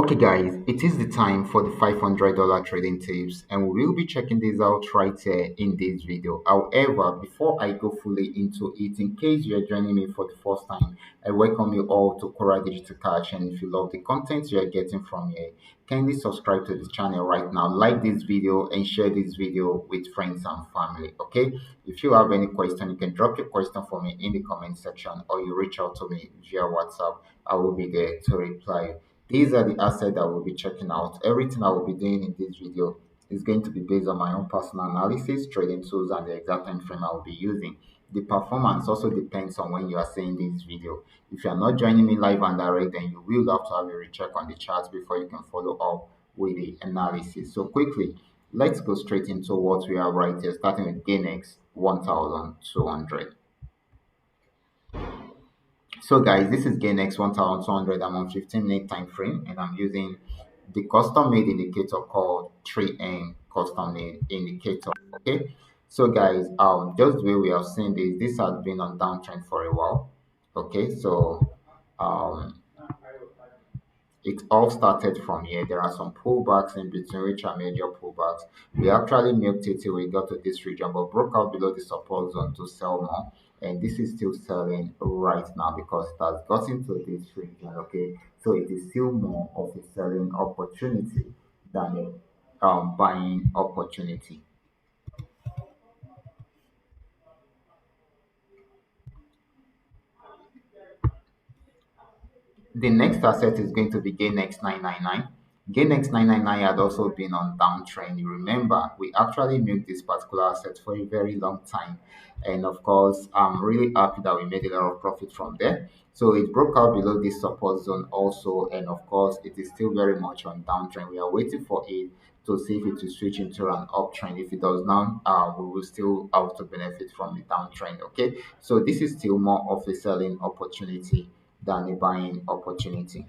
Okay, guys, it is the time for the $500 trading tips, and we will be checking this out right here in this video. However, before I go fully into it, in case you are joining me for the first time, I welcome you all to Qora Digital Cash. And if you love the content you are getting from here, kindly subscribe to this channel right now, like this video, and share this video with friends and family. Okay, if you have any question, you can drop your question for me in the comment section, or you reach out to me via WhatsApp. I will be there to reply. These are the assets that we'll be checking out. Everything I will be doing in this video is going to be based on my own personal analysis, trading tools, and the exact time frame I will be using. The performance also depends on when you are seeing this video. If you are not joining me live and direct, then you will have to have a recheck on the charts before you can follow up with the analysis. So quickly, let's go straight into what we have right here, starting with GainX 1200. So guys, this is GainX 1200. I'm on 15-minute time frame, and I'm using the custom made indicator called 3M custom made indicator. Okay. So guys, just the way we have seen this has been on downtrend for a while. Okay, so um it all started from here. There are some pullbacks in between, which are major pullbacks. We actually milked it till we got to this region, but broke out below the support zone to sell more. And this is still selling right now because it has gotten to this region. Okay, so it is still more of a selling opportunity than a buying opportunity. The next asset is going to be GainX 999. GainX 999 had also been on downtrend. You remember, we actually milked this particular asset for a very long time. And of course, I'm really happy that we made a lot of profit from there. So it broke out below this support zone also. And of course, it is still very much on downtrend. We are waiting for it to see if it will switch into an uptrend. If it does not, we will still have to benefit from the downtrend. Okay, so this is still more of a selling opportunity than a buying opportunity.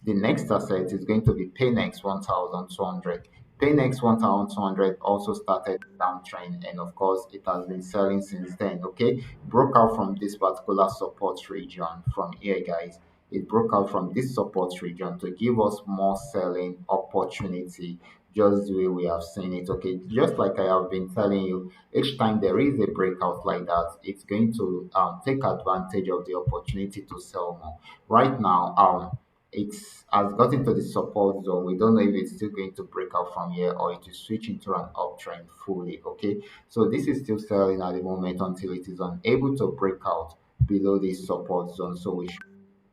The next asset is going to be Paynex 1200. Paynex 1200 also started downtrend, and of course it has been selling since then. Okay, broke out from this particular support region from here, guys. It broke out from this support region to give us more selling opportunity, just the way we have seen it. Okay, just like I have been telling you, each time there is a breakout like that, it's going to take advantage of the opportunity to sell more. Right now, it has gotten to the support zone. We don't know if it's still going to break out from here or it will switch into an uptrend fully. Okay, so this is still selling at the moment until it is unable to break out below this support zone. So we should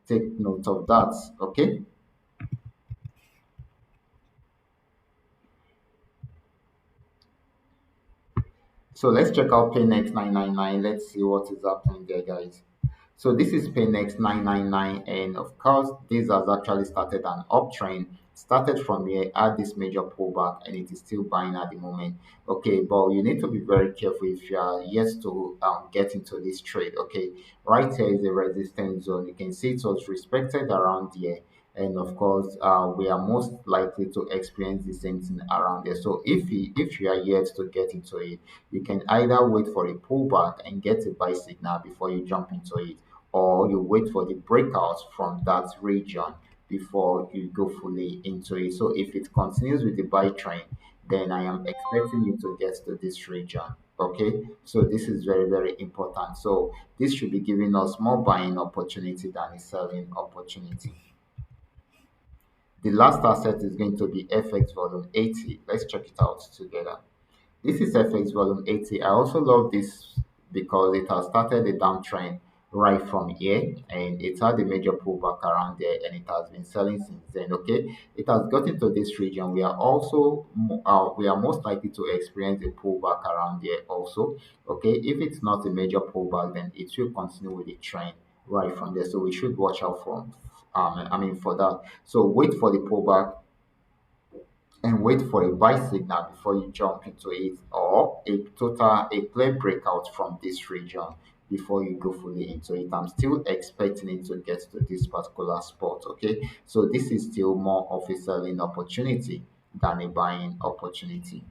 take note of that. Okay, so let's check out Paynex 999. Let's see what is happening there, guys. So this is Paynex 999, and of course, this has actually started an uptrend. Started from here, had this major pullback, and it is still buying at the moment. Okay, but you need to be very careful if you are yet to get into this trade. Okay, right here is the resistance zone. You can see it was respected around here, and of course, we are most likely to experience the same thing around there. So if you are yet to get into it, you can either wait for a pullback and get a buy signal before you jump into it, or you wait for the breakouts from that region before you go fully into it. So if it continues with the buy trend, then I am expecting you to get to this region. Okay, so this is very, very important. So this should be giving us more buying opportunity than a selling opportunity. The last asset is going to be FX volume 80. Let's check it out together. This is FX volume 80. I also love this because it has started a downtrend right from here, and it had a major pullback around there, and it has been selling since then. Okay, it has gotten to this region. We are also we are most likely to experience a pullback around there also. Okay, if it's not a major pullback, then it will continue with the trend right from there. So we should watch out for for that. So wait for the pullback and wait for a buy signal before you jump into it, or a clear breakout from this region before you go fully into it. I'm still expecting it to get to this particular spot. Okay, so this is still more of a selling opportunity than a buying opportunity.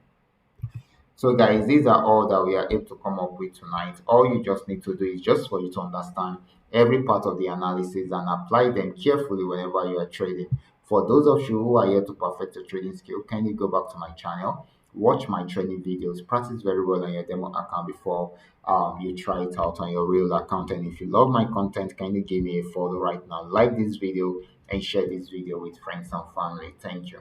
So guys, these are all that we are able to come up with tonight. All you just need to do is just for you to understand every part of the analysis and apply them carefully whenever you are trading. For those of you who are here to perfect your trading skill, kindly go back to my channel, watch my training videos, practice very well on your demo account before you try it out on your real account. And if you love my content, kindly give me a follow right now, like this video, and share this video with friends and family. Thank you.